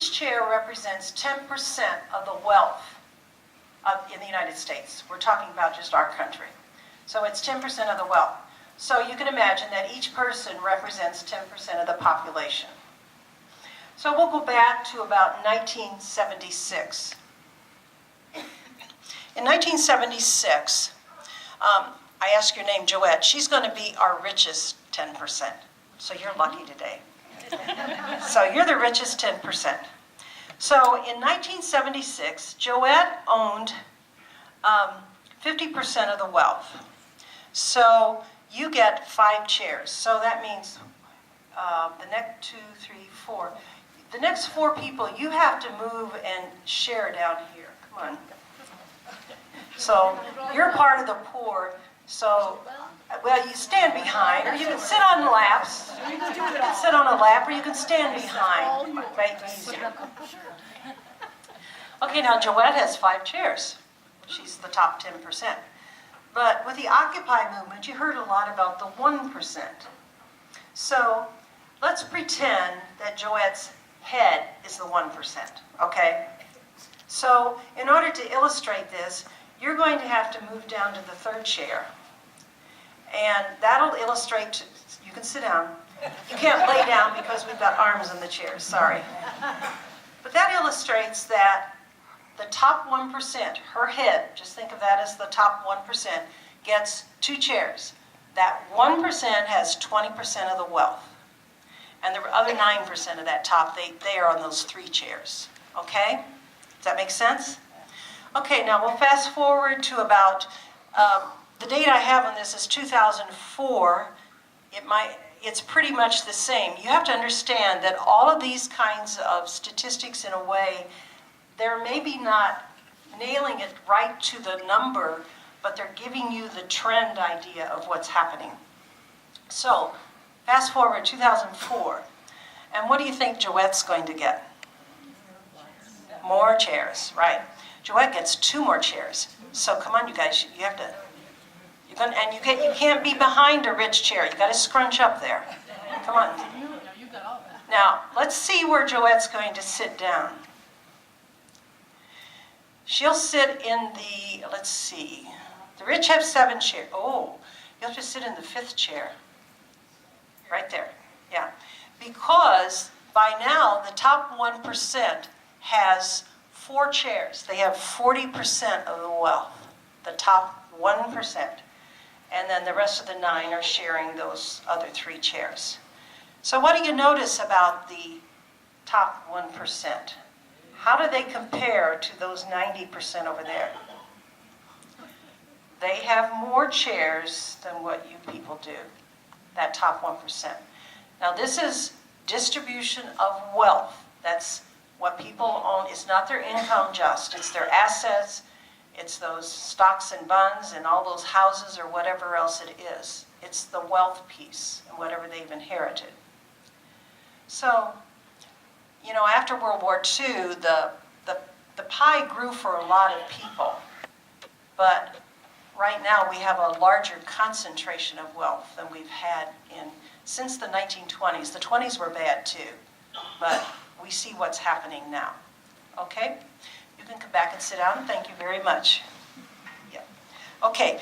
chair represents 10% of the wealth in the United States. We're talking about just our country. So it's 10% of the wealth. So you can imagine that each person represents 10% of the population. So we'll go back to about 1976. In 1976, I asked your name, Joette. She's going to be our richest 10%. So you're lucky today. So you're the richest 10%. So in 1976, Joette owned 50% of the wealth. So you get 5 chairs. So that means the next 2, 3, 4. The next 4 people, you have to move and share down here. Come on. So you're part of the poor. So, well, you stand behind, or you can sit on laps. You can sit on a lap, or you can stand behind. Right? Easier. Okay, now Joette has 5 chairs. She's the top 10%. But with the Occupy movement, you heard a lot about the 1%. So let's pretend that Joette's head is the 1%, okay? So in order to illustrate this, you're going to have to move down to the 3rd chair. And that'll illustrate, you can sit down. You can't lay down because we've got arms in the chairs, sorry. But that illustrates that the top 1%, her head, just think of that as the top 1%, gets 2 chairs. That 1% has 20% of the wealth. And the other 9% of that top, they are on those 3 chairs. Okay? Does that make sense? Okay, now we'll fast forward to about, the date I have on this is 2004. It's pretty much the same. You have to understand that all of these kinds of statistics, in a way, they're maybe not nailing it right to the number, but they're giving you the trend idea of what's happening. So, fast forward 2004, and what do you think Joette's going to get? More chairs, right? Joette gets 2 more chairs. So come on, you guys, you have to. And you can't be behind a rich chair. You got to scrunch up there. Come on. Now let's see where Joette's going to sit down. She'll sit in the. Let's see. The rich have 7 chairs. Oh, you'll have to sit in the 5th chair. Right there. Yeah. Because by now the top 1% has 4 chairs. They have 40% of the wealth. The top 1%. And then the rest of the 9 are sharing those other 3 chairs. So what do you notice about the top 1%? How do they compare to those 90% over there? They have more chairs than what you people do, that top 1%. Now this is distribution of wealth. That's what people own. It's not their income just, it's their assets, it's those stocks and bonds and all those houses or whatever else it is. It's the wealth piece and whatever they've inherited. So, you know, after World War II, the pie grew for a lot of people. But right now we have a larger concentration of wealth than we've had since the 1920s. The 20s were bad too, but we see what's happening now. Okay? You can come back and sit down. Thank you very much. Yeah. Okay,